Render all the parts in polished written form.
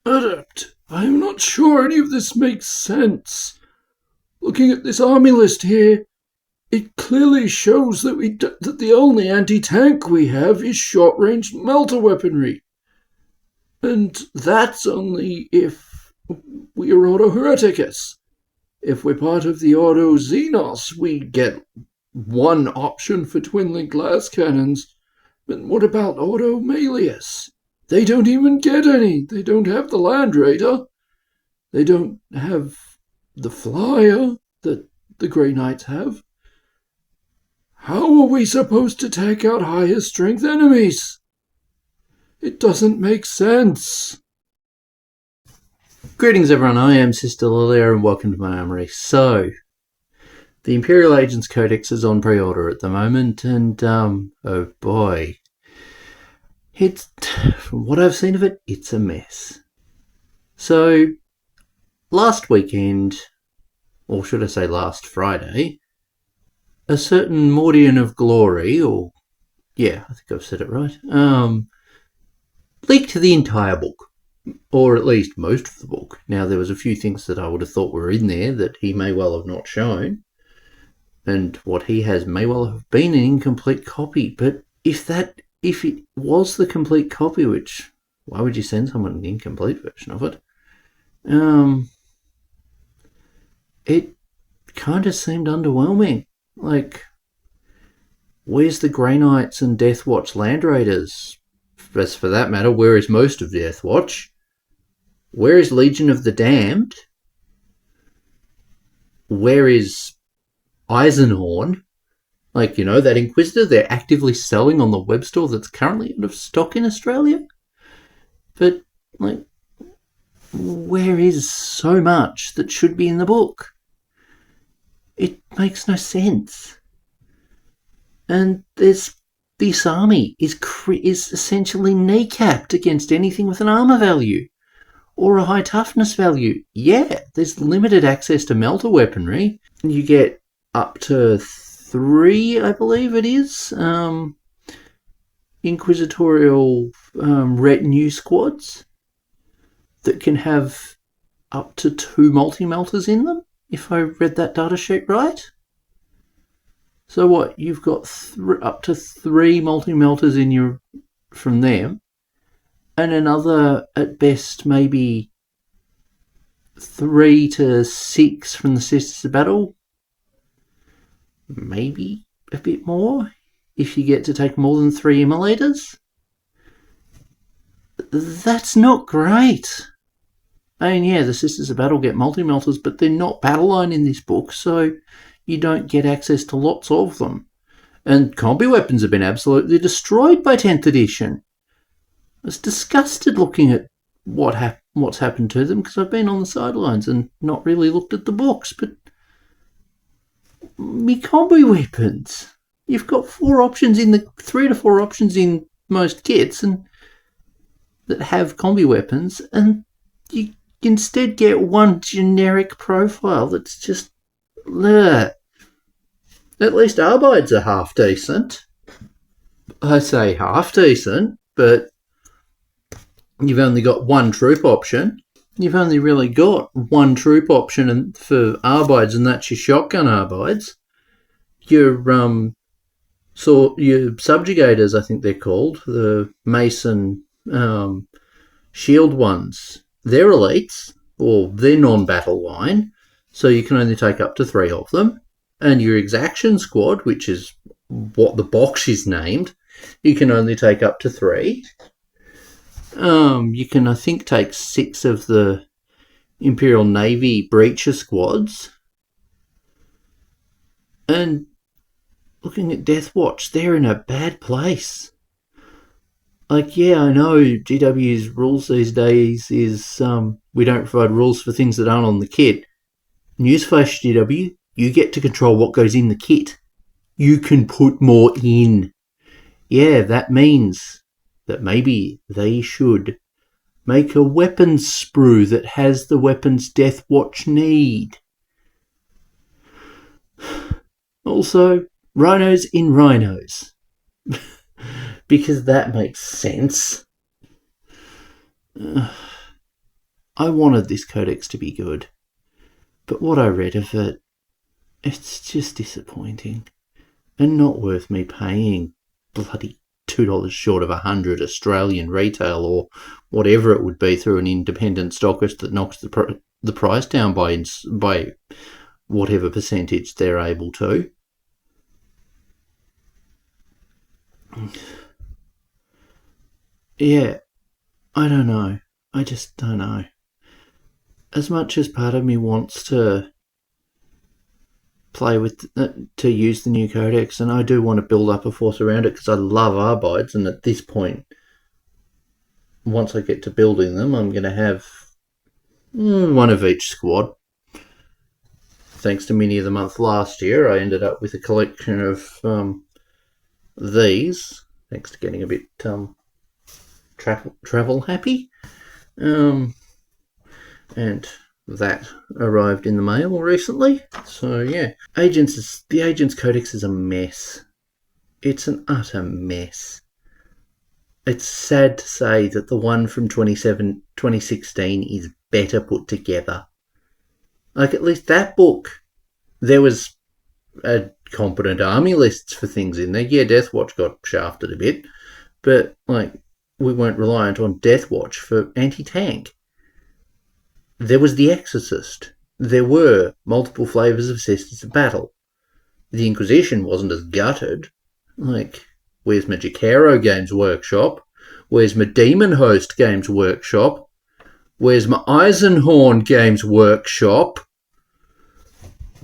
Adept, I am not sure any of this makes sense. Looking at this army list here, it clearly shows that that the only anti-tank we have is short-range melter weaponry. And that's only if we are Auto Hereticus. If we're part of the Auto Xenos, we get one option for twin-link glass cannons. But what about Auto Malleus? They don't even get any. They don't have the Land Raider. They don't have the Flyer that the Grey Knights have. How are we supposed to take out higher strength enemies? It doesn't make sense. Greetings everyone, I am Sister Lilia and welcome to my armory. So, the Imperial Agents codex is on pre-order at the moment and, oh boy. From what I've seen of it, it's a mess. So, last weekend, or should I say last Friday, a certain Mordian of Glory, I think I've said it right, leaked the entire book. Or at least most of the book. Now, there was a few things that I would have thought were in there that he may well have not shown. And what he has may well have been an incomplete copy. But if it was the complete copy, which, why would you send someone an incomplete version of it? It kind of seemed underwhelming. Like, where's the Grey Knights and Death Watch Land Raiders? As for that matter, where is most of Death Watch? Where is Legion of the Damned? Where is Eisenhorn? Like, you know, that Inquisitor they're actively selling on the web store that's currently out of stock in Australia? But, like, where is so much that should be in the book? It makes no sense. And this army is essentially kneecapped against anything with an armour value or a high toughness value. Yeah, there's limited access to melter weaponry. You get up to 3, I believe it is, inquisitorial retinue squads that can have up to 2 multi-melters in them, if I read that data sheet right. So what, you've got up to 3 multi-melters in from them, and another, at best, maybe 3 to 6 from the Sisters of Battle. Maybe a bit more, if you get to take more than 3 immolators. That's not great. I mean, yeah, the Sisters of Battle get multi-melters, but they're not battle line in this book, so you don't get access to lots of them. And combi weapons have been absolutely destroyed by 10th edition. I was disgusted looking at what's happened to them, because I've been on the sidelines and not really looked at the books, but me combi weapons. You've got 3 to 4 options in most kits and that have combi weapons, and you instead get one generic profile that's just bleh. At least arbites are half decent. I say half decent, but you've only got one troop option. You've only really got one troop option for arbites, and that's your shotgun arbites. Your subjugators, I think they're called, the Mason shield ones. They're elites, or they're non-battle line, so you can only take up to 3 of them. And your exaction squad, which is what the box is named, you can only take up to 3. You can, I think, take 6 of the Imperial Navy breacher squads. And looking at Death Watch, they're in a bad place. Like, yeah, I know GW's rules these days is we don't provide rules for things that aren't on the kit. Newsflash, GW, you get to control what goes in the kit. You can put more in. Yeah, that means that maybe they should make a weapons sprue that has the weapons Death Watch need. Also, rhinos in rhinos. Because that makes sense. I wanted this codex to be good, but what I read of it, it's just disappointing and not worth me paying bloody $2 short of 100 Australian retail or whatever it would be through an independent stockist that knocks the price down by whatever percentage they're able to. Yeah, I don't know. I just don't know. As much as part of me wants to play with, to use the new codex, and I do want to build up a force around it because I love arbites, and at this point, once I get to building them, I'm going to have one of each squad. Thanks to Mini of the Month last year, I ended up with a collection of these, thanks to getting a bit travel happy. And that arrived in the mail recently. So yeah, the Agents Codex is a mess. It's an utter mess. It's sad to say that the one from 2016 is better put together. Like, at least that book, there was a competent army lists for things in there. Yeah, Deathwatch got shafted a bit, but like, we weren't reliant on Deathwatch for anti-tank. There was The Exorcist. There were multiple flavours of Sisters of Battle. The Inquisition wasn't as gutted. Like, where's my Jacaro Games Workshop? Where's my Demon Host Games Workshop? Where's my Eisenhorn Games Workshop?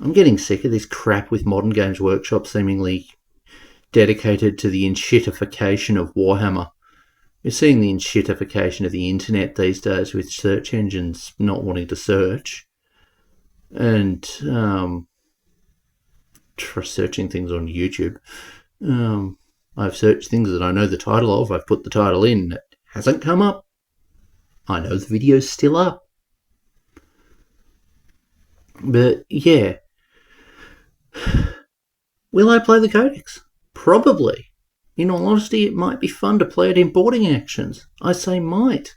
I'm getting sick of this crap with modern Games Workshop seemingly dedicated to the enshittification of Warhammer. We're seeing the enshittification of the internet these days with search engines not wanting to search and searching things on YouTube. I've searched things that I know the title of. I've put the title in. It hasn't come up. I know the video's still up. But yeah. Will I play the Codex? Probably. In all honesty, it might be fun to play it in boarding actions. I say might.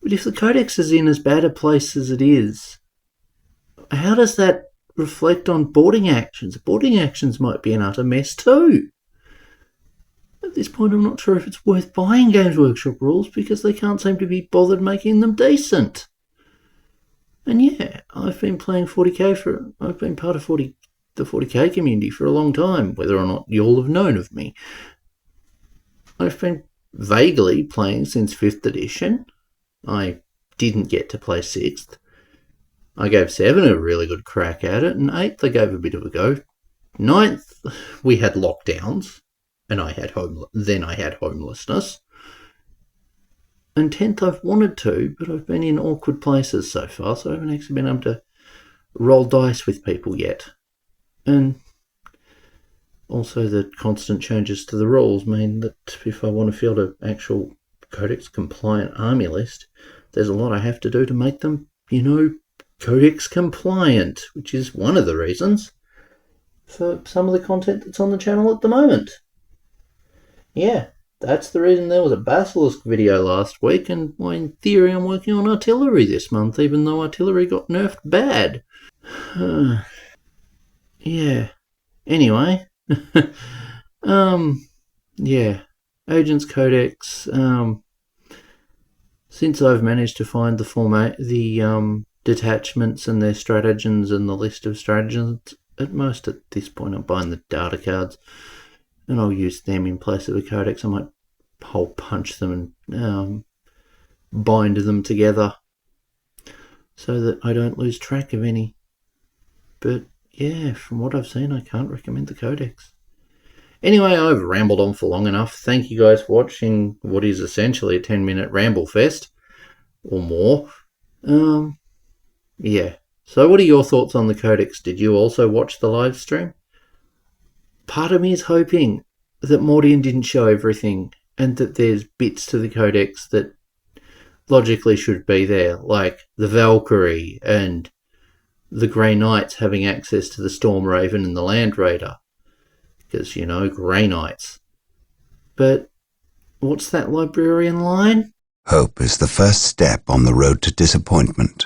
But if the Codex is in as bad a place as it is, how does that reflect on boarding actions? Boarding actions might be an utter mess too. At this point, I'm not sure if it's worth buying Games Workshop rules because they can't seem to be bothered making them decent. And yeah, I've been playing 40k I've been part of the 40k community for a long time, whether or not you'll have known of me. I've been vaguely playing since 5th edition. I didn't get to play 6th. I gave 7 a really good crack at it, and 8th I gave a bit of a go. 9th, we had lockdowns, and I had homelessness. And 10th I've wanted to, but I've been in awkward places so far, so I haven't actually been able to roll dice with people yet. And also the constant changes to the rules mean that if I want to field an actual Codex compliant army list, there's a lot I have to do to make them, Codex compliant, which is one of the reasons for some of the content that's on the channel at the moment. Yeah, that's the reason there was a Basilisk video last week, and why in theory I'm working on artillery this month, even though artillery got nerfed bad. Yeah. Anyway. Yeah. Agents Codex. Since I've managed to find the detachments and their stratagems and the list of stratagems, at this point I'm buying the data cards, and I'll use them in place of a codex. I might hole punch them and bind them together so that I don't lose track of any. But yeah, from what I've seen, I can't recommend the Codex. Anyway, I've rambled on for long enough. Thank you guys for watching what is essentially a 10-minute ramble fest, or more. Yeah. So what are your thoughts on the Codex? Did you also watch the live stream? Part of me is hoping that Mordian didn't show everything, and that there's bits to the Codex that logically should be there, like the Valkyrie and the Grey Knights having access to the Storm Raven and the Land Raider. Because, Grey Knights. But what's that librarian line? Hope is the first step on the road to disappointment.